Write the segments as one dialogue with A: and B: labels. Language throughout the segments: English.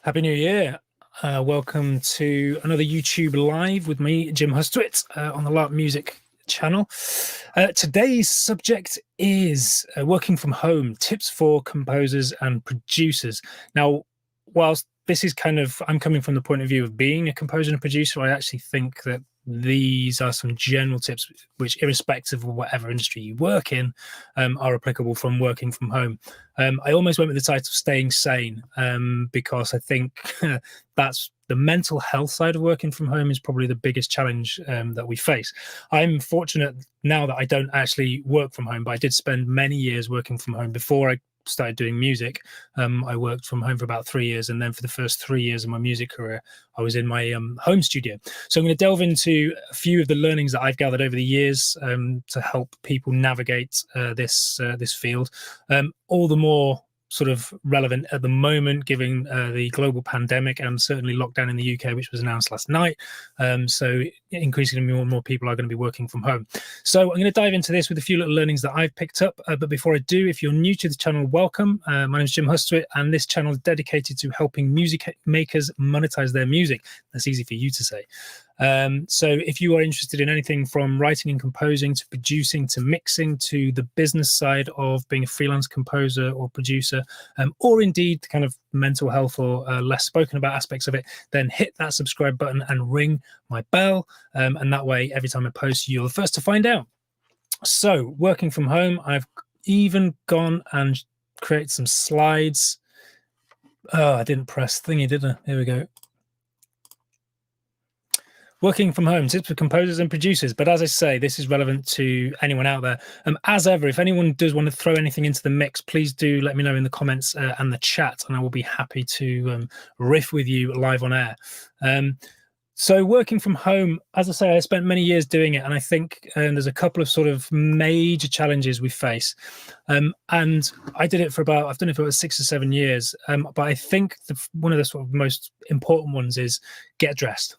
A: Happy New Year. Welcome to another YouTube Live with me, Jim Hustwit, on the Lark Music channel. Today's subject is working from home, tips for composers and producers. Now, whilst this is I'm coming from the point of view of being a composer and a producer, I actually think that these are some general tips which, irrespective of whatever industry you work in, are applicable from working from home. I almost went with the title Staying Sane, because I think that's the mental health side of working from home is probably the biggest challenge that we face. I'm fortunate now that I don't actually work from home, but I did spend many years working from home before I started doing music. I worked from home for about 3 years, and then for the first 3 years of my music career, I was in my home studio. So I'm going to delve into a few of the learnings that I've gathered over the years to help people navigate this field. All the more sort of relevant at the moment, given the global pandemic and certainly lockdown in the UK, which was announced last night. So increasingly more and more people are going to be working from home. So I'm going to dive into this with a few little learnings that I've picked up. But before I do, if you're new to the channel, welcome. My name is Jim Hustwit, and this channel is dedicated to helping music makers monetize their music. That's easy for you to say. So if you are interested in anything from writing and composing to producing to mixing to the business side of being a freelance composer or producer, or indeed the kind of mental health or less spoken about aspects of it, then hit that subscribe button and ring my bell. And that way, every time I post, you're the first to find out. So working from home, I've even gone and created some slides. Oh, I didn't press thingy, did I? Here we go. Working from home, tips for composers and producers. But as I say, this is relevant to anyone out there. As ever, if anyone does want to throw anything into the mix, please do let me know in the comments and the chat, and I will be happy to riff with you live on air. So working from home, as I say, I spent many years doing it, and I think there's a couple of sort of major challenges we face. And I did it for I've done it for about 6 or 7 years. But I think one of the sort of most important ones is get dressed.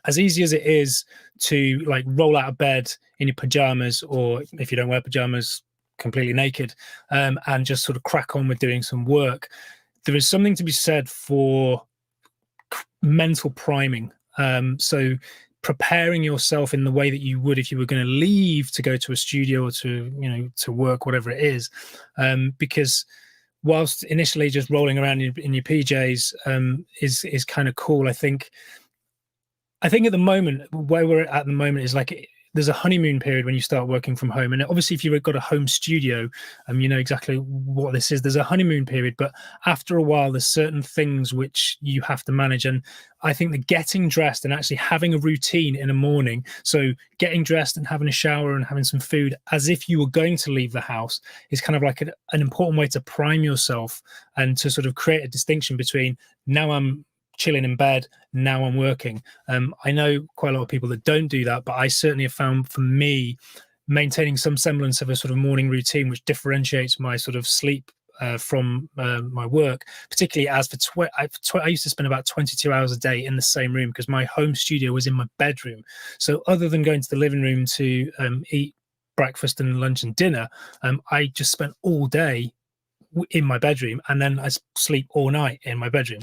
A: As easy as it is to like roll out of bed in your pajamas, or if you don't wear pajamas, completely naked, and just sort of crack on with doing some work, there is something to be said for mental priming. So preparing yourself in the way that you would if you were going to leave to go to a studio or to work, whatever it is, because whilst initially just rolling around in your PJs is kind of cool, I think at the moment, where we're at the moment is like there's a honeymoon period when you start working from home. And obviously, if you've got a home studio, you know exactly what this is. There's a honeymoon period, but after a while, there's certain things which you have to manage. And I think that getting dressed and actually having a routine in the morning, so getting dressed and having a shower and having some food as if you were going to leave the house, is kind of like an important way to prime yourself and to sort of create a distinction between now I'm chilling in bed, now I'm working. I know quite a lot of people that don't do that, but I certainly have found, for me, maintaining some semblance of a sort of morning routine which differentiates my sort of sleep from my work, particularly as I used to spend about 22 hours a day in the same room because my home studio was in my bedroom. So other than going to the living room to eat breakfast and lunch and dinner, I just spent all day in my bedroom, and then I sleep all night in my bedroom.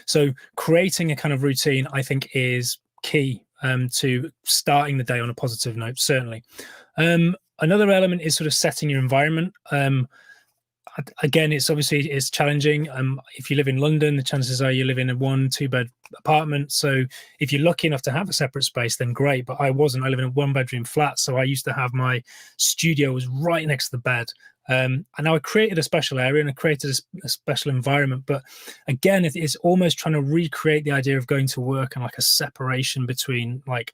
A: So creating a kind of routine, I think, is key to starting the day on a positive note, certainly. Another element is sort of setting your environment. Again, it's challenging. If you live in London, the chances are you live in a 1-2 bed apartment. So if you're lucky enough to have a separate space, then great. But I wasn't. I live in a 1-bedroom flat. So I used to have my studio was right next to the bed. And now I created a special area and I created a special environment. But again, it's almost trying to recreate the idea of going to work and like a separation between, like,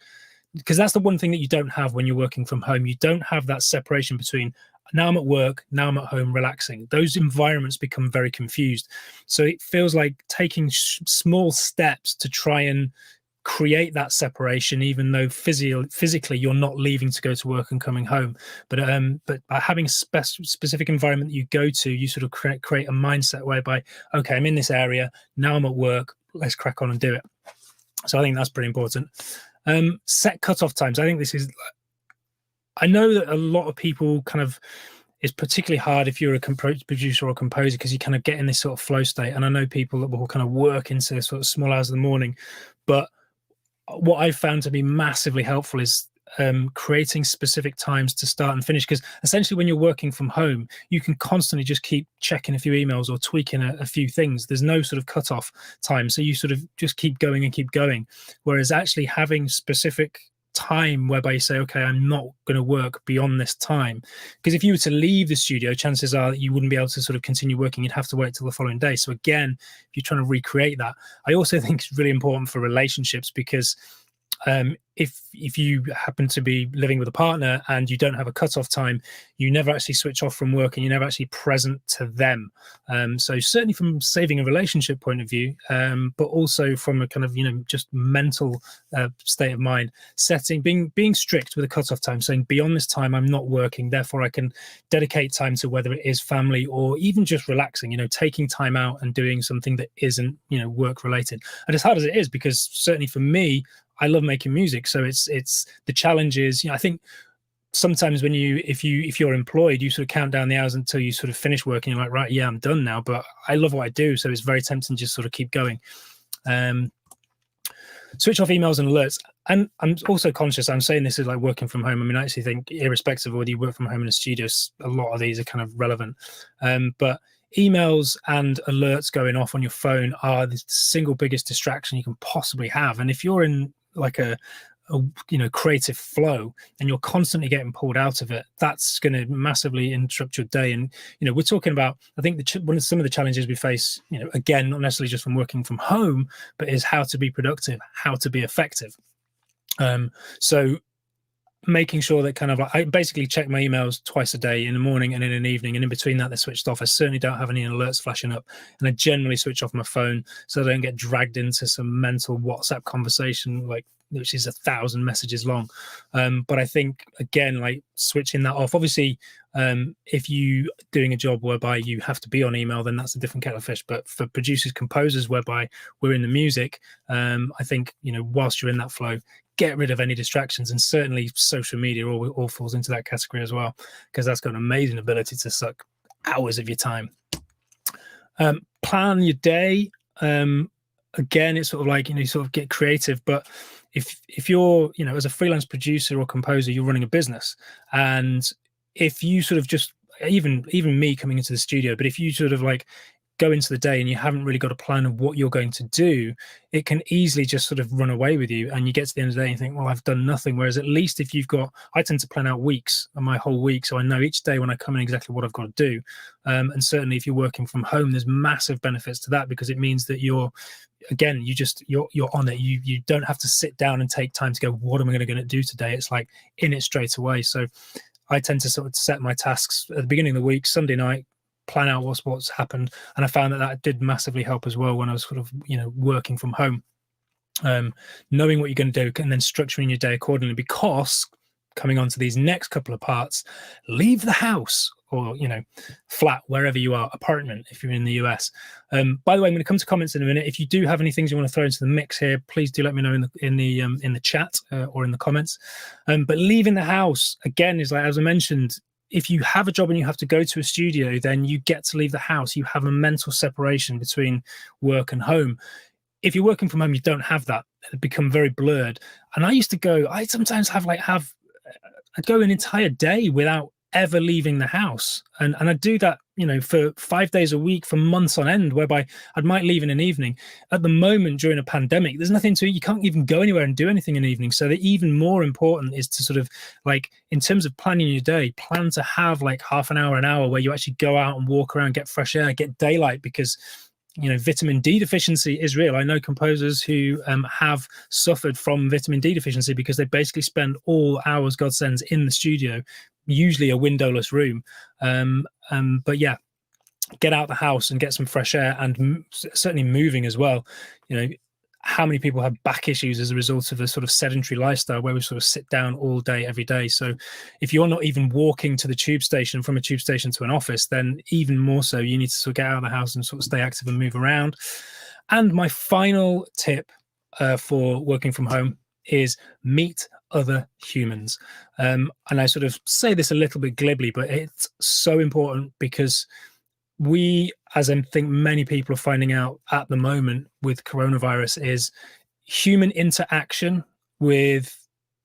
A: because that's the one thing that you don't have when you're working from home. You don't have that separation between now I'm at work, now I'm at home relaxing. Those environments become very confused. So it feels like taking small steps to try and create that separation, even though physically you're not leaving to go to work and coming home. But by having a specific environment that you go to, you sort of create a mindset whereby, okay, I'm in this area, now I'm at work, let's crack on and do it. So I think that's pretty important. Set cutoff times. I think this is, I know that a lot of people kind of is particularly hard if you're a producer or a composer, because you kind of get in this sort of flow state. And I know people that will kind of work into sort of small hours of the morning, but what I've found to be massively helpful is creating specific times to start and finish, because essentially when you're working from home, you can constantly just keep checking a few emails or tweaking a few things. There's no sort of cutoff time, so you sort of just keep going and keep going. Whereas actually having specific time whereby you say, okay, I'm not going to work beyond this time, because if you were to leave the studio, chances are that you wouldn't be able to sort of continue working. You'd have to wait till the following day. So again, if you're trying to recreate that, I also think it's really important for relationships, because if you happen to be living with a partner and you don't have a cutoff time, you never actually switch off from work and you're never actually present to them. So certainly from saving a relationship point of view, but also from a kind of, just mental state of mind, being strict with a cutoff time, saying beyond this time I'm not working, therefore I can dedicate time to whether it is family or even just relaxing, taking time out and doing something that isn't, work related. And as hard as it is, because certainly for me, I love making music. So it's the challenge is, I think sometimes when if you're employed, you sort of count down the hours until you sort of finish working. You're like, right, yeah, I'm done now, but I love what I do. So it's very tempting to just sort of keep going. Switch off emails and alerts. And I'm also conscious, I'm saying this is like working from home. I mean, I actually think irrespective of whether you work from home in a studio, a lot of these are kind of relevant. But emails and alerts going off on your phone are the single biggest distraction you can possibly have. And if you're in like a creative flow and you're constantly getting pulled out of it, that's going to massively interrupt your day. And we're talking about, I think some of the challenges we face, again, not necessarily just from working from home, but is how to be productive, how to be effective. So making sure that kind of like, I basically check my emails twice a day, in the morning and in an evening, and in between that they're switched off. I certainly don't have any alerts flashing up, and I generally switch off my phone so I don't get dragged into some mental WhatsApp conversation which is 1,000 messages long. But I think, again, like switching that off, obviously, if you doing a job whereby you have to be on email, then that's a different kettle of fish. But for producers, composers, whereby we're in the music, I think, whilst you're in that flow, get rid of any distractions. And certainly social media all falls into that category as well, because that's got an amazing ability to suck hours of your time. Plan your day. Again, it's sort of like, you sort of get creative, but if you're, as a freelance producer or composer, you're running a business, and if you sort of just, even me coming into the studio, but if you sort of like go into the day and you haven't really got a plan of what you're going to do, it can easily just sort of run away with you, and you get to the end of the day and you think, well, I've done nothing. Whereas at least if you've got, I tend to plan out weeks and my whole week, so I know each day when I come in exactly what I've got to do. And certainly if you're working from home, there's massive benefits to that, because it means that you're on it. You don't have to sit down and take time to go, what am I going to do today? It's like in it straight away. So I tend to sort of set my tasks at the beginning of the week, Sunday night, plan out what's happened, and I found that did massively help as well when I was sort of working from home. Knowing what you're going to do and then structuring your day accordingly, because coming on to these next couple of parts, leave the house or flat, wherever you are, apartment if you're in the US. By the way, I'm going to come to comments in a minute. If you do have any things you want to throw into the mix here, please do let me know in the chat or in the comments. But leaving the house, again, is like, as I mentioned, if you have a job and you have to go to a studio, then you get to leave the house. You have a mental separation between work and home. If you're working from home, you don't have that. It become very blurred. And I sometimes I'd go an entire day without ever leaving the house. And I do that, for 5 days a week for months on end, whereby I might leave in an evening. At the moment during a pandemic, there's nothing to, you can't even go anywhere and do anything in the evening. So the even more important is to sort of like, in terms of planning your day, plan to have like half an hour where you actually go out and walk around, get fresh air, get daylight, because vitamin D deficiency is real. I know composers who have suffered from vitamin D deficiency because they basically spend all hours God sends in the studio, usually a windowless room. But yeah, get out the house and get some fresh air, and certainly moving as well. How many people have back issues as a result of a sort of sedentary lifestyle where we sort of sit down all day, every day? So if you're not even walking to the tube station, from a tube station to an office, then even more so, you need to sort of get out of the house and sort of stay active and move around. And my final tip for working from home is meet other humans. And I sort of say this a little bit glibly, but it's so important because we, as I think many people are finding out at the moment with coronavirus, is human interaction with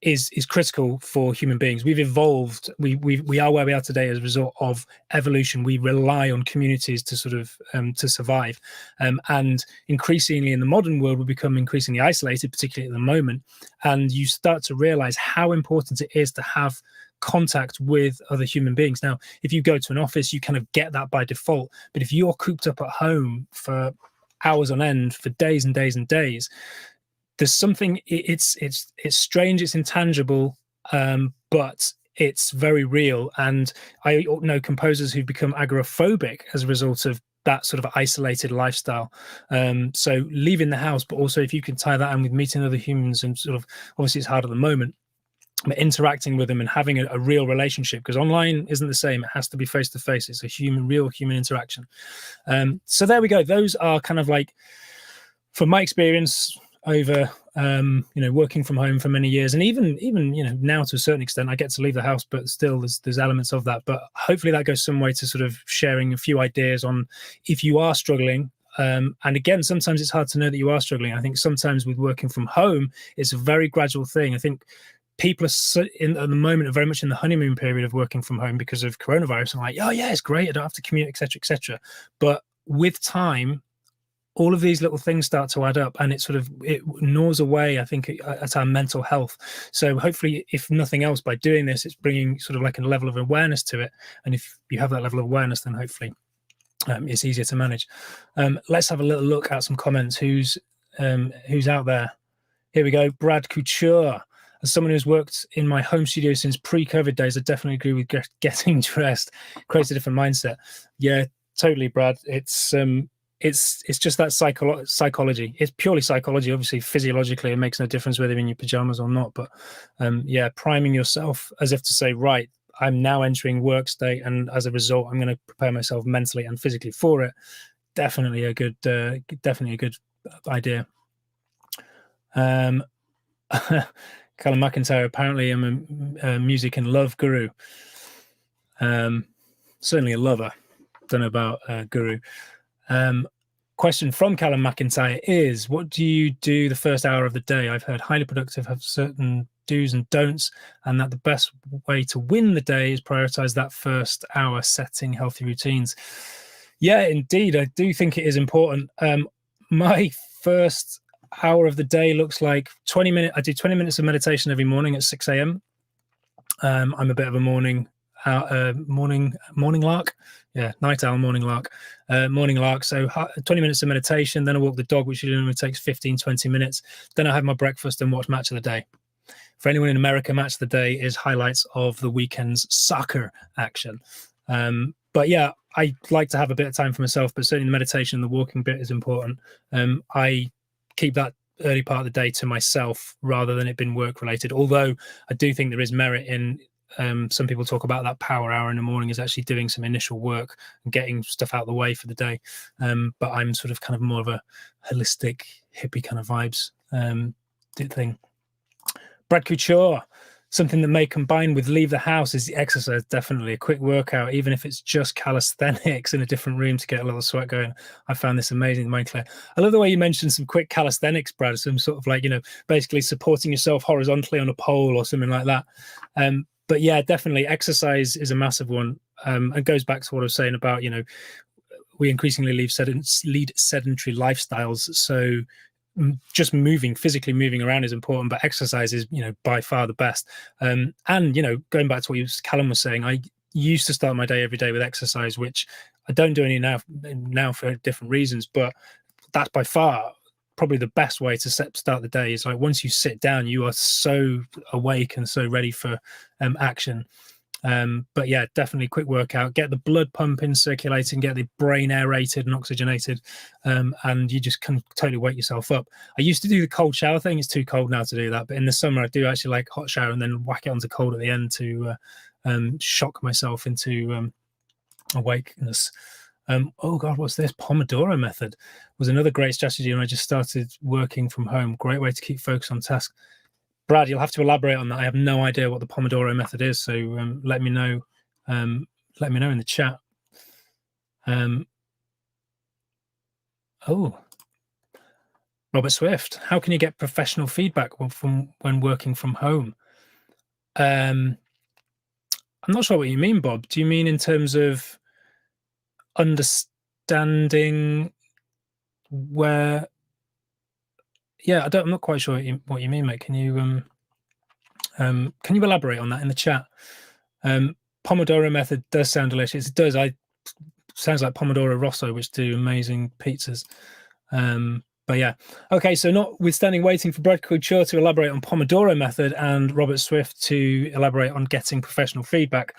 A: is critical for human beings. We've evolved. We are where we are today as a result of evolution. We rely on communities to sort of to survive, and increasingly in the modern world, we become increasingly isolated, particularly at the moment. And you start to realize how important it is to have contact with other human beings. Now, if you go to an office, you kind of get that by default. But if you're cooped up at home for hours on end, for days and days and days, there's something, it's strange, it's intangible, but it's very real. And I know composers who've become agoraphobic as a result of that sort of isolated lifestyle. So leaving the house, but also if you can tie that in with meeting other humans, and sort of, obviously it's hard at the moment, but interacting with them and having a real relationship, because online isn't the same. It has to be face to face. It's a real human interaction. So there we go. Those are kind of like, from my experience over working from home for many years, and even now to a certain extent, I get to leave the house, but still there's elements of that. But hopefully that goes some way to sort of sharing a few ideas on if you are struggling. And again, sometimes it's hard to know that you are struggling. I think sometimes with working from home, it's a very gradual thing. I think people are at the moment are very much in the honeymoon period of working from home because of coronavirus. I'm like, oh yeah, it's great, I don't have to commute, etc., etc. But with time, all of these little things start to add up, and it gnaws away, I think, at our mental health. So hopefully, if nothing else, by doing this, it's bringing sort of like a level of awareness to it. And if you have that level of awareness, then hopefully it's easier to manage. Let's have a little look at some comments. Who's out there? Here we go. Brad Couture. As someone who's worked in my home studio since pre-COVID days, I definitely agree with getting dressed. Creates a different mindset. Yeah, totally, Brad. It's just that psychology. It's purely psychology. Obviously, physiologically, it makes no difference whether you're in your pajamas or not. But yeah, priming yourself as if to say, right, I'm now entering work state, and as a result, I'm going to prepare myself mentally and physically for it. Definitely a good idea. Callum McIntyre, apparently I'm a music and love guru. Certainly a lover. Don't know about guru. Question from Callum McIntyre is, what do you do the first hour of the day? I've heard highly productive have certain do's and don'ts, and that the best way to win the day is prioritize that first hour, setting healthy routines. Yeah, indeed. I do think it is important. My first hour of the day looks like 20 minutes. I do 20 minutes of meditation every morning at 6 a.m. I'm a bit of a morning lark. Yeah, night owl, morning lark. So 20 minutes of meditation, then I walk the dog, which usually takes 15-20 minutes. Then I have my breakfast and watch Match of the Day. For anyone in America, Match of the Day is highlights of the weekend's soccer action. But yeah, I like to have a bit of time for myself, but certainly the meditation and the walking bit is important. I keep that early part of the day to myself rather than it being work related, although I do think there is merit in some people talk about that power hour in the morning is actually doing some initial work and getting stuff out of the way for the day. But I'm sort of kind of more of a holistic hippie kind of vibes thing. Brad Couture, something that may combine with leave the house is the exercise. Definitely a quick workout, even if it's just calisthenics in a different room to get a little sweat going. I found this amazing, Mind Claire. I love the way you mentioned some quick calisthenics, Brad. Some sort of like, basically supporting yourself horizontally on a pole or something like that. But yeah, definitely exercise is a massive one. It goes back to what I was saying about, we increasingly lead sedentary lifestyles. So just physically moving around is important, but exercise is, by far the best. And, going back to what Callum was saying, I used to start my day every day with exercise, which I don't do any now for different reasons, but that's by far probably the best way to start the day. Is like once you sit down, you are so awake and so ready for action. But yeah, definitely quick workout, get the blood pumping, circulating, get the brain aerated and oxygenated, and you just can totally wake yourself up. I used to do the cold shower thing. It's too cold now to do that, but in the summer I do actually like hot shower and then whack it onto cold at the end to shock myself into awakeness. Oh God, what's this? Pomodoro Method was another great strategy when I just started working from home. Great way to keep focus on task. Brad, you'll have to elaborate on that. I have no idea what the Pomodoro method is, so let me know. Let me know in the chat. Oh, Robert Swift, how can you get professional feedback from when working from home? I'm not sure what you mean, Bob. Do you mean in terms of understanding where? Yeah, I'm not quite sure what you mean, mate. Can you elaborate on that in the chat? Pomodoro method does sound delicious. It does. Sounds like Pomodoro Rosso, which do amazing pizzas. But yeah, okay. So notwithstanding waiting for Brad Couture to elaborate on Pomodoro method and Robert Swift to elaborate on getting professional feedback,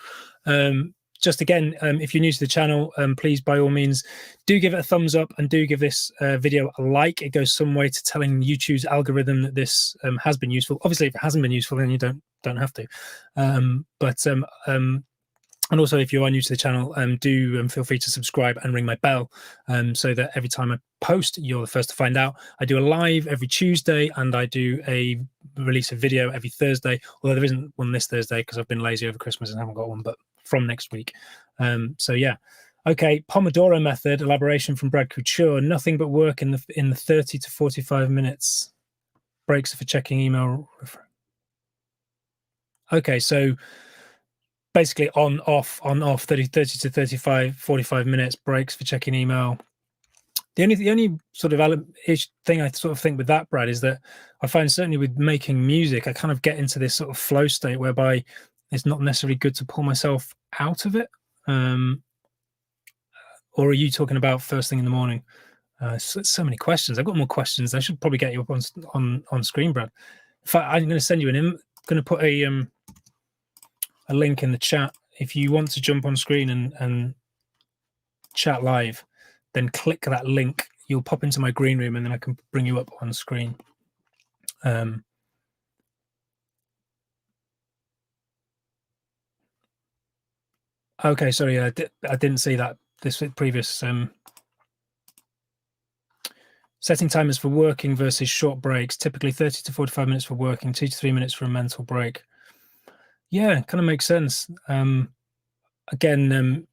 A: just again, if you're new to the channel, please by all means do give it a thumbs up and do give this video a like. It goes some way to telling YouTube's algorithm that this has been useful. Obviously, if it hasn't been useful, then you don't have to. And also, if you are new to the channel, do feel free to subscribe and ring my bell so that every time I post, you're the first to find out. I do a live every Tuesday, and I do a release a video every Thursday, although there isn't one this Thursday because I've been lazy over Christmas and haven't got one, but from next week. So yeah. Okay, Pomodoro method, elaboration from Brad Couture. Nothing but work in the 30 to 45 minutes. Breaks for checking email. Okay, so basically on off 30 to 35 45 minutes, breaks for checking email. The only sort of thing I sort of think with that, Brad, is that I find certainly with making music, I kind of get into this sort of flow state whereby it's not necessarily good to pull myself out of it. Or are you talking about first thing in the morning? So many questions. I've got more questions. I should probably get you up on screen, Brad. In fact, I'm going to send you I'm going to put a link in the chat. If you want to jump on screen and chat live, then click that link. You'll pop into my green room, and then I can bring you up on screen. Okay, sorry, I didn't see that. This previous setting timers for working versus short breaks. Typically 30 to 45 minutes for working, 2 to 3 minutes for a mental break. Yeah, kind of makes sense. Again,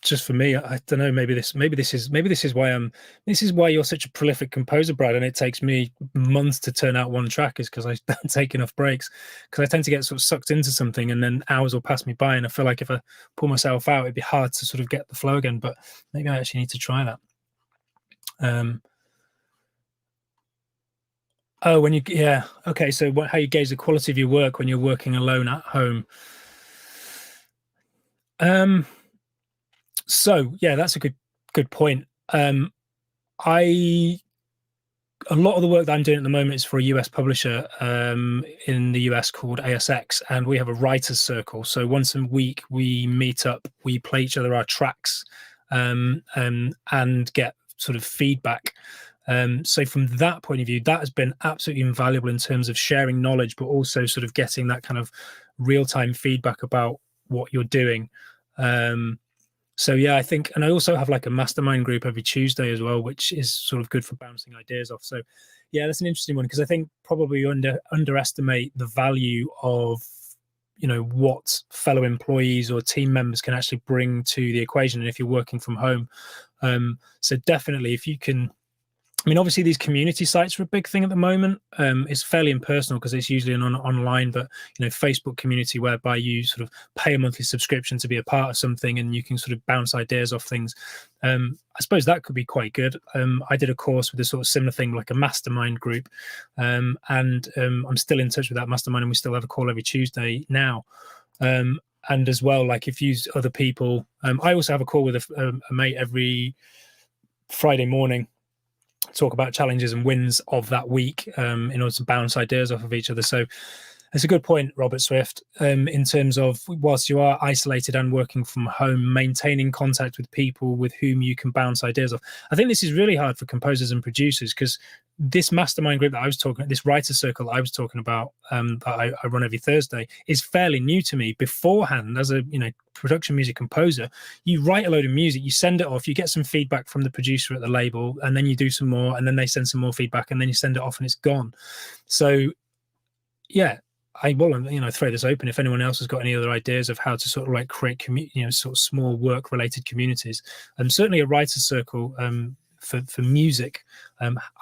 A: just for me, I don't know. Maybe this is why you're such a prolific composer, Brad. And it takes me months to turn out one track, is because I don't take enough breaks. Because I tend to get sort of sucked into something, and then hours will pass me by, and I feel like if I pull myself out, it'd be hard to sort of get the flow again. But maybe I actually need to try that. Oh, okay. So how you gauge the quality of your work when you're working alone at home? So yeah, that's a good point. A lot of the work that I'm doing at the moment is for a US publisher in the US called ASX, and we have a writers circle. So once a week we meet up, we play each other our tracks, and get sort of feedback. So from that point of view, that has been absolutely invaluable in terms of sharing knowledge, but also sort of getting that kind of real-time feedback about what you're doing. So yeah, I think, and I also have like a mastermind group every Tuesday as well, which is sort of good for bouncing ideas off. So yeah, that's an interesting one, because I think probably you underestimate the value of, what fellow employees or team members can actually bring to the equation. And if you're working from home, so definitely if you can, I mean, obviously these community sites are a big thing at the moment. It's fairly impersonal because it's usually an online, but Facebook community whereby you sort of pay a monthly subscription to be a part of something, and you can sort of bounce ideas off things. I suppose that could be quite good. I did a course with a sort of similar thing, like a mastermind group, and I'm still in touch with that mastermind, and we still have a call every Tuesday now. And as well, like if you use other people, I also have a call with a mate every Friday morning, talk about challenges and wins of that week, in order to bounce ideas off of each other. So it's a good point, Robert Swift, in terms of, whilst you are isolated and working from home, maintaining contact with people with whom you can bounce ideas off. I think this is really hard for composers and producers, because this mastermind group that I was talking about, this writer circle I was talking about, that I run every Thursday, is fairly new to me. Beforehand, as a production music composer, you write a load of music, you send it off, you get some feedback from the producer at the label, and then you do some more, and then they send some more feedback, and then you send it off and it's gone. So yeah, I will, you know, throw this open. If anyone else has got any other ideas of how to sort of like create sort of small work related communities, and certainly a writer's circle for music,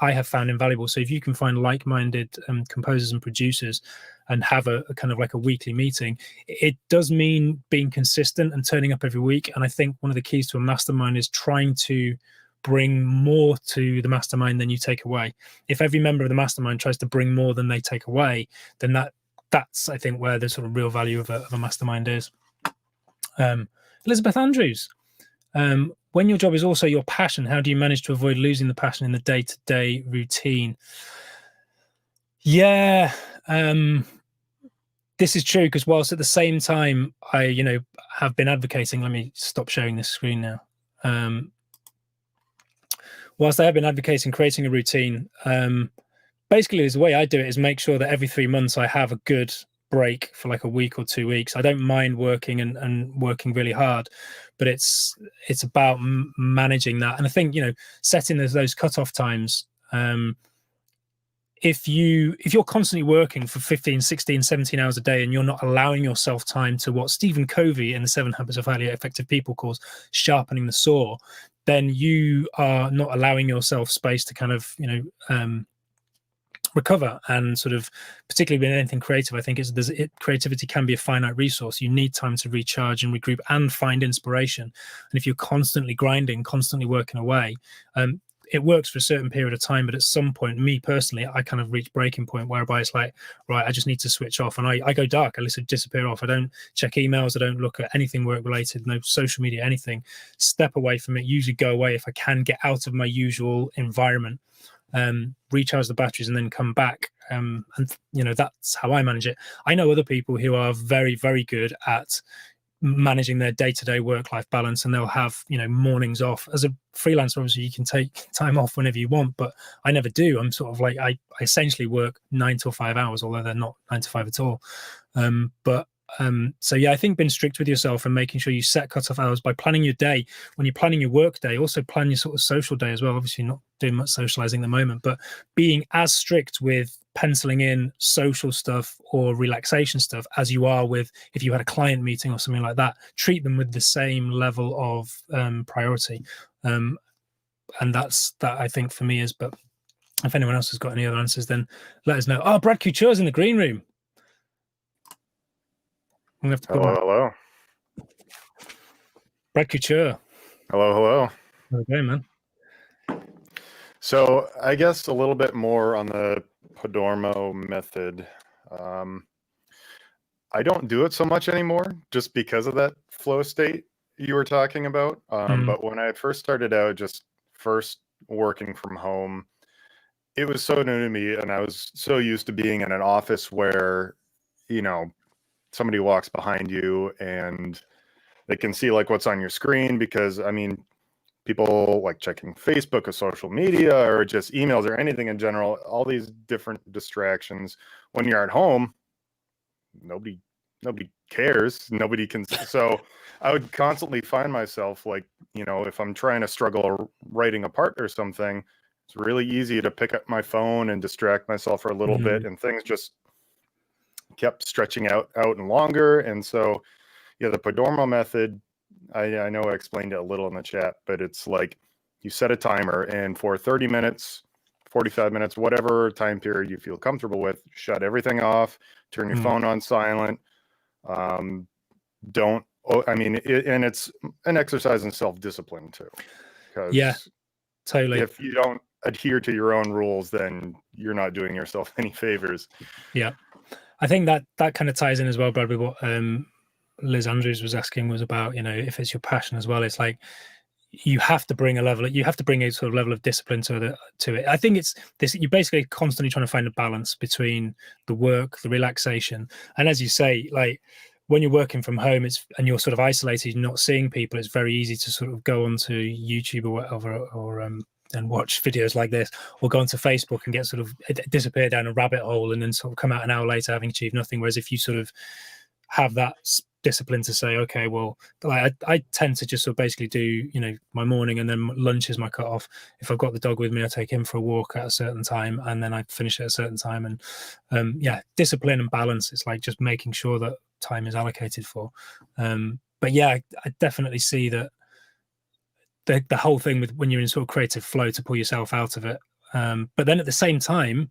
A: I have found invaluable. So if you can find like-minded composers and producers and have a kind of like a weekly meeting, it does mean being consistent and turning up every week. And I think one of the keys to a mastermind is trying to bring more to the mastermind than you take away. If every member of the mastermind tries to bring more than they take away, then that's I think where the sort of real value of a mastermind is. Elizabeth Andrews, when your job is also your passion, how do you manage to avoid losing the passion in the day-to-day routine? Yeah, this is true, because whilst at the same time I, you know, have been advocating, let me stop sharing this screen now. Whilst I have been advocating creating a routine, basically the way I do it is make sure that every 3 months I have a good break for like a week or 2 weeks. I don't mind working and working really hard, but it's about managing that. And I think, you know, setting those cutoff times. If you're constantly working for 15, 16, 17 hours a day and you're not allowing yourself time to what Stephen Covey in the 7 Habits of Highly Effective People calls sharpening the saw, then you are not allowing yourself space to kind of, you know, recover. And sort of, particularly with anything creative, I think creativity can be a finite resource. You need time to recharge and regroup and find inspiration. And if you're constantly grinding, constantly working away, it works for a certain period of time, but at some point, me personally, I kind of reach breaking point whereby it's like, right, I just need to switch off, and I go dark. I literally disappear off. I don't check emails. I don't look at anything work related, no social media, anything. Step away from it, usually go away if I can, get out of my usual environment, recharge the batteries, and then come back. And, you know, that's how I manage it. I know other people who are very, very good at managing their day-to-day work-life balance, and they'll have, you know, mornings off. As a freelancer, obviously you can take time off whenever you want, but I never do. I'm sort of like, I essentially work 9 to 5 hours, although they're not 9 to 5 at all. So yeah, I think being strict with yourself and making sure you set cutoff hours by planning your day. When you're planning your work day, also plan your sort of social day as well. Obviously not doing much socializing at the moment, but being as strict with penciling in social stuff or relaxation stuff as you are with if you had a client meeting or something like that. Treat them with the same level of priority. And that I think for me is, but if anyone else has got any other answers, then let us know. Oh, Brad Couture's in the green room. I'm gonna have to put
B: hello.
A: Brad Couture.
B: Hello.
A: Okay, man.
B: So I guess a little bit more on the Pomodoro Method. I don't do it so much anymore just because of that flow state you were talking about. But when I first started out, just first working from home, it was so new to me, and I was so used to being in an office where, you know, somebody walks behind you and they can see like what's on your screen, because I mean, people like checking Facebook or social media or just emails or anything in general, all these different distractions. When you're at home, nobody cares. Nobody can. So I would constantly find myself like, you know, if I'm trying to struggle writing a part or something, it's really easy to pick up my phone and distract myself for a little bit, and things just kept stretching out and longer. And so, yeah, the Pomodoro Method, I know I explained it a little in the chat, but it's like you set a timer, and for 30 minutes, 45 minutes, whatever time period you feel comfortable with, shut everything off, turn your phone on silent. And it's an exercise in self-discipline too.
A: Yeah, totally.
B: If you don't adhere to your own rules, then you're not doing yourself any favors.
A: Yeah. I think that kind of ties in as well, Brad, with what Liz Andrews was asking, was about, you know, if it's your passion as well. It's like you have to bring a sort of level of discipline to it. I think it's this, you're basically constantly trying to find a balance between the work, the relaxation, and as you say, like when you're working from home, and you're sort of isolated, you're not seeing people, it's very easy to sort of go onto YouTube or whatever, or and watch videos like this, or go onto Facebook and get sort of disappear down a rabbit hole and then sort of come out an hour later having achieved nothing. Whereas if you sort of have that discipline to say, okay, well, like I tend to just sort of basically do, you know, my morning, and then lunch is my cutoff. If I've got the dog with me, I take him for a walk at a certain time, and then I finish at a certain time. And yeah, discipline and balance. It's like just making sure that time is allocated for. But yeah, I definitely see that the whole thing with when you're in sort of creative flow to pull yourself out of it. But then at the same time,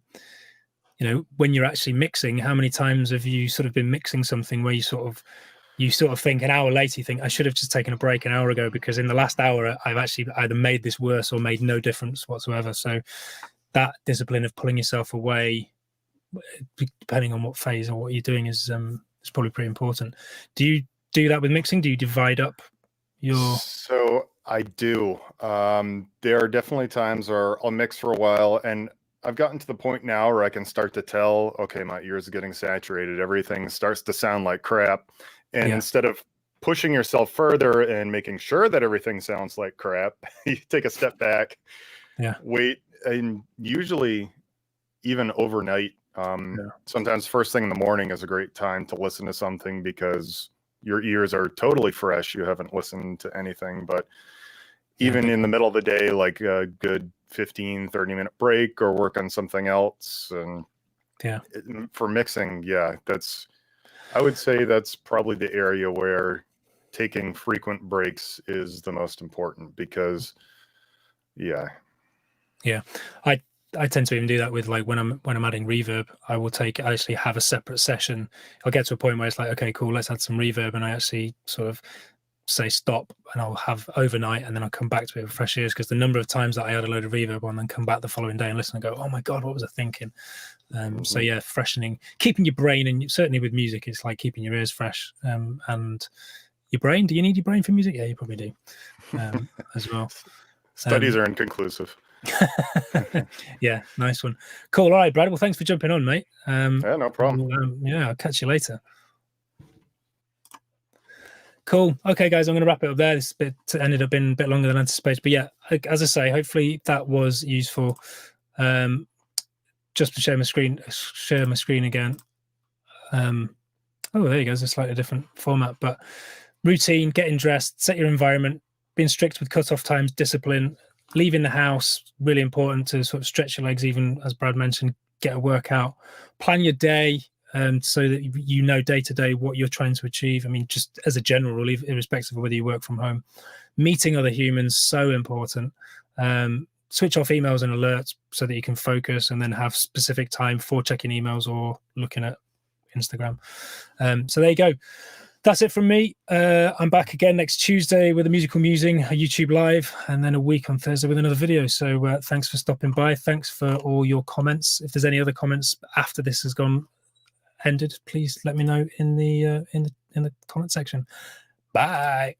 A: you know, when you're actually mixing, how many times have you sort of been mixing something where you sort of think an hour later, you think, I should have just taken a break an hour ago, because in the last hour I've actually either made this worse or made no difference whatsoever. So that discipline of pulling yourself away, depending on what phase or what you're doing, is probably pretty important. Do you do that with mixing? Do you divide up your...
B: So I do. There are definitely times where I'll mix for a while, and I've gotten to the point now where I can start to tell, okay, my ears are getting saturated. Everything starts to sound like crap. And instead of pushing yourself further and making sure that everything sounds like crap, you take a step back, wait, and usually even overnight, sometimes first thing in the morning is a great time to listen to something, because your ears are totally fresh. You haven't listened to anything. But even in the middle of the day, like a good 15-30 minute break, or work on something else. And for mixing, I would say that's probably the area where taking frequent breaks is the most important, because
A: I tend to even do that with, like, when I'm adding reverb. I actually have a separate session. I'll get to a point where it's like, okay, cool, let's add some reverb, and I actually sort of say stop, and I'll have overnight, and then I'll come back to it with fresh ears, because the number of times that I add a load of reverb on, then come back the following day and listen and go, oh my god, what was I thinking? So yeah, freshening, keeping your brain, and certainly with music, it's like keeping your ears fresh, and your brain. Do you need your brain for music? Yeah, you probably do, as well.
B: Studies are inconclusive.
A: Yeah, nice one. Cool. All right, Brad, well, thanks for jumping on, mate.
B: Yeah, no problem.
A: Yeah, I'll catch you later. Cool. Okay, guys, I'm going to wrap it up there. This bit ended up being a bit longer than anticipated, but yeah, as I say, hopefully that was useful. Just to share my screen again. Oh, there you go. It's a slightly different format, but routine, getting dressed, set your environment, being strict with cutoff times, discipline, leaving the house, really important to sort of stretch your legs, even as Brad mentioned, get a workout, plan your day, so that you know day to day what you're trying to achieve. I mean, just as a general rule, irrespective of whether you work from home, meeting other humans, so important. Switch off emails and alerts so that you can focus, and then have specific time for checking emails or looking at Instagram. So there you go. That's it from me. I'm back again next Tuesday with a musical musing, a YouTube live, and then a week on Thursday with another video. So thanks for stopping by. Thanks for all your comments. If there's any other comments after this has ended, please let me know in the comment section. Bye.